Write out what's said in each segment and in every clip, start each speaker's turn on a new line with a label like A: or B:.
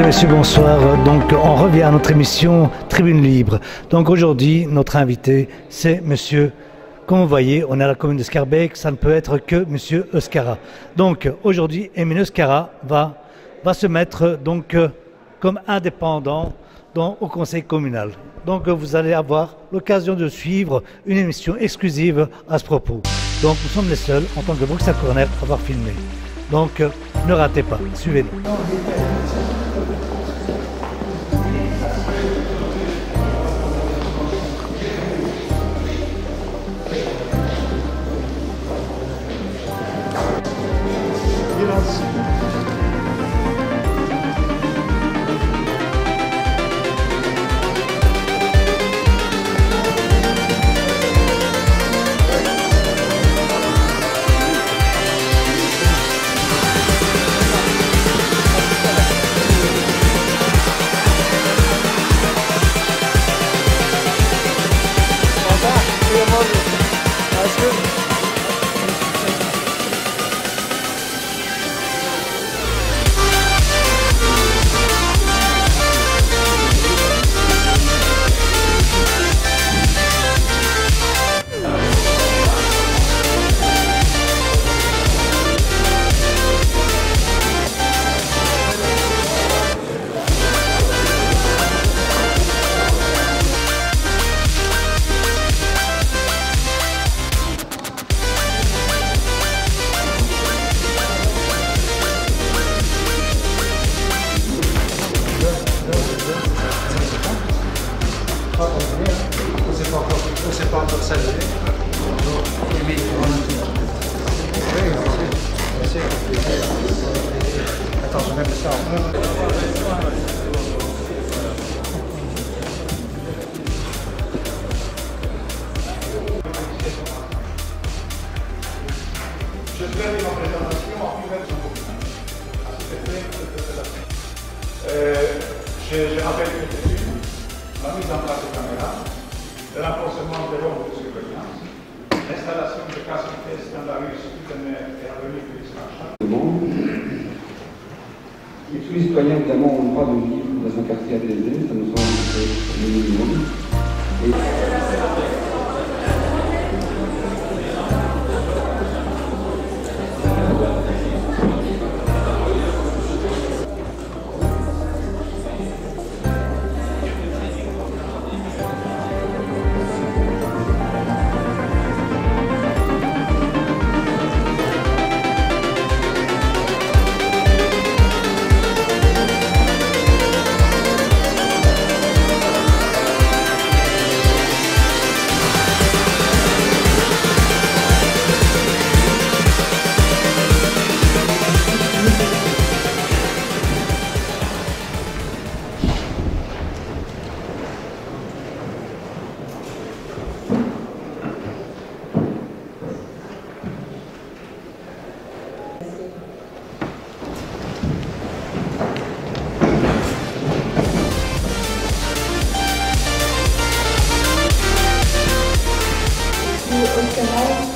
A: et messieurs, bonsoir. Donc, on revient à notre émission Tribune Libre. Donc, aujourd'hui, notre invité, c'est monsieur, comme vous voyez, on est à la commune de Schaerbeek, ça ne peut être que monsieur Euskara. Donc, aujourd'hui, Emile Euskara va se mettre donc comme indépendant au conseil communal. Donc, vous allez avoir l'occasion de suivre une émission exclusive à ce propos. Donc, nous sommes les seuls, en tant que Bruxelles Corner, à avoir filmé. Donc, ne ratez pas, suivez-nous.
B: Je rappelle que c'est la mise en place de caméras, le renforcement de l'ordre de surveillance, l'installation de facilités standardisées souterraines et à venir de l'expansion.
C: Et tous les citoyens, évidemment, ont le droit de vivre dans un quartier apaisé, ça nous semble le minimum.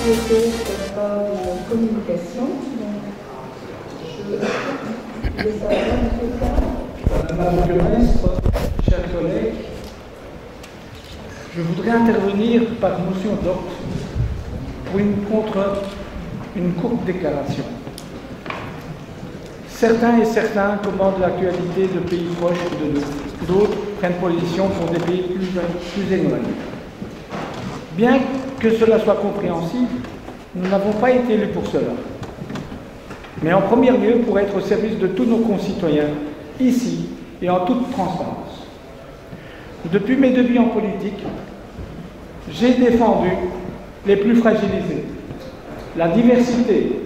D: Qui était par une communication. Je vais savoir, M.
E: Madame la Bourgmestre, chers collègues, je voudrais intervenir par motion d'ordre contre une courte déclaration. Certains et certains commandent l'actualité de pays proches de nous, d'autres prennent position pour des pays plus éloignés. Bien que cela soit compréhensible, nous n'avons pas été élus pour cela. Mais en premier lieu, pour être au service de tous nos concitoyens, ici et en toute transparence. Depuis mes débuts en politique, j'ai défendu les plus fragilisés, la diversité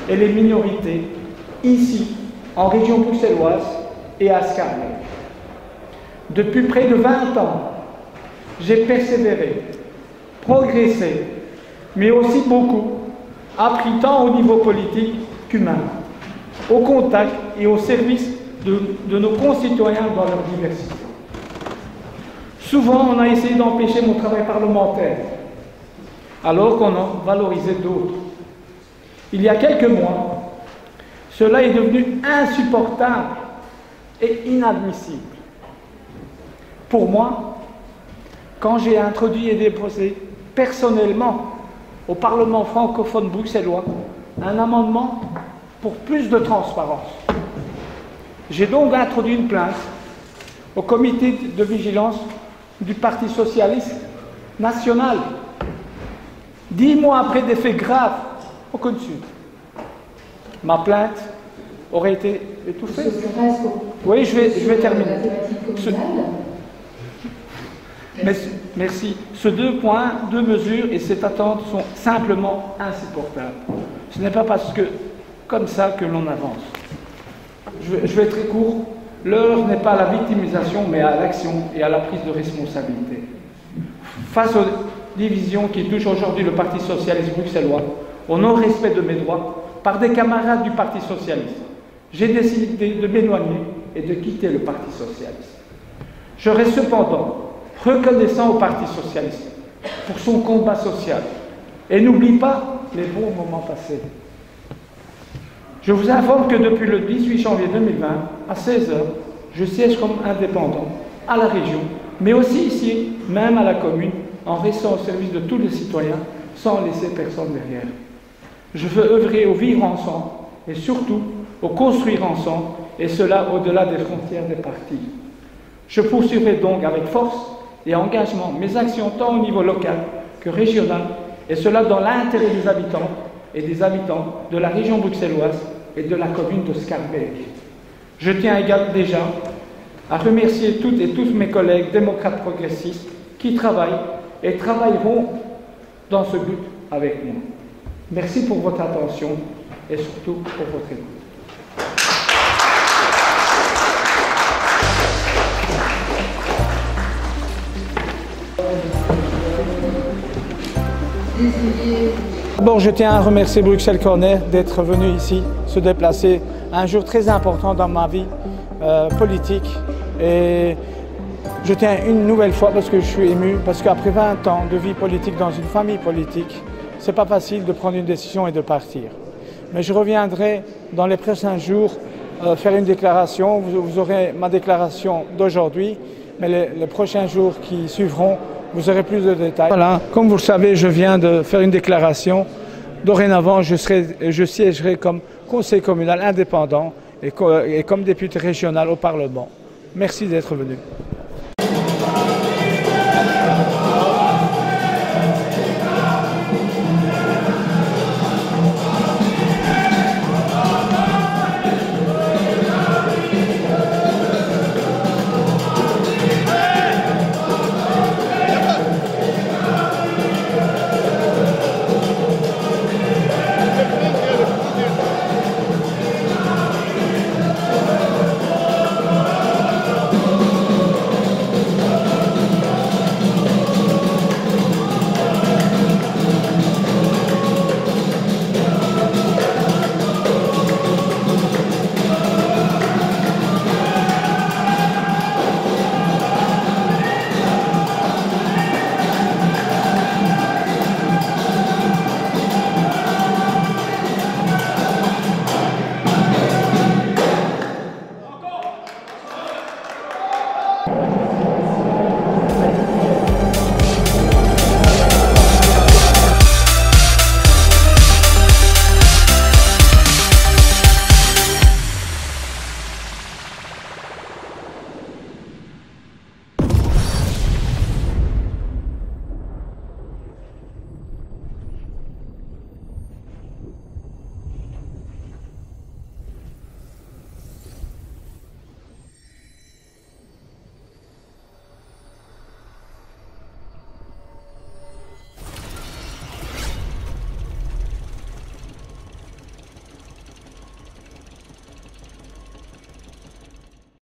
E: et les minorités, ici, en région bruxelloise et à Schaerbeek. Depuis près de 20 ans, j'ai persévéré, progressé, mais aussi beaucoup, appris tant au niveau politique qu'humain, au contact et au service de nos concitoyens dans leur diversité. Souvent, on a essayé d'empêcher mon travail parlementaire, alors qu'on en valorisait d'autres. Il y a quelques mois, cela est devenu insupportable est inadmissible. Pour moi, quand j'ai introduit et déposé personnellement au Parlement francophone bruxellois un amendement pour plus de transparence, j'ai donc introduit une plainte au comité de vigilance du Parti socialiste national. 10 mois après des faits graves, aucune suite. Ma plainte aurait été étouffée. Oui, je vais terminer. Merci. Ces 2 points, 2 mesures et cette attente sont simplement insupportables. Ce n'est pas parce que, comme ça, que l'on avance. Je vais être très court. L'heure n'est pas à la victimisation, mais à l'action et à la prise de responsabilité. Face aux divisions qui touchent aujourd'hui le Parti socialiste bruxellois, au non-respect de mes droits, par des camarades du Parti socialiste, j'ai décidé de m'éloigner et de quitter le Parti socialiste. Je reste cependant reconnaissant au Parti socialiste pour son combat social et n'oublie pas les bons moments passés. Je vous informe que depuis le 18 janvier 2020, à 16h, je siège comme indépendant à la région, mais aussi ici, même à la commune, en restant au service de tous les citoyens, sans laisser personne derrière. Je veux œuvrer au vivre ensemble et surtout au construire ensemble, et cela au-delà des frontières des partis. Je poursuivrai donc avec force et engagement mes actions tant au niveau local que régional, et cela dans l'intérêt des habitants et des habitants de la région bruxelloise et de la commune de Schaerbeek. Je tiens également déjà à remercier toutes et tous mes collègues démocrates progressistes qui travaillent et travailleront dans ce but avec moi. Merci pour votre attention et surtout pour votre écoute. D'abord, je tiens à remercier Bruxelles Corner d'être venu ici, se déplacer à un jour très important dans ma vie politique. Et je tiens une nouvelle fois, parce que je suis ému, parce qu'après 20 ans de vie politique dans une famille politique, c'est pas facile de prendre une décision et de partir. Mais je reviendrai dans les prochains jours faire une déclaration. Vous aurez ma déclaration d'aujourd'hui, mais les prochains jours qui suivront, vous aurez plus de détails. Voilà, comme vous le savez, je viens de faire une déclaration. Dorénavant, je siégerai comme conseiller communal indépendant et comme député régional au Parlement. Merci d'être venu.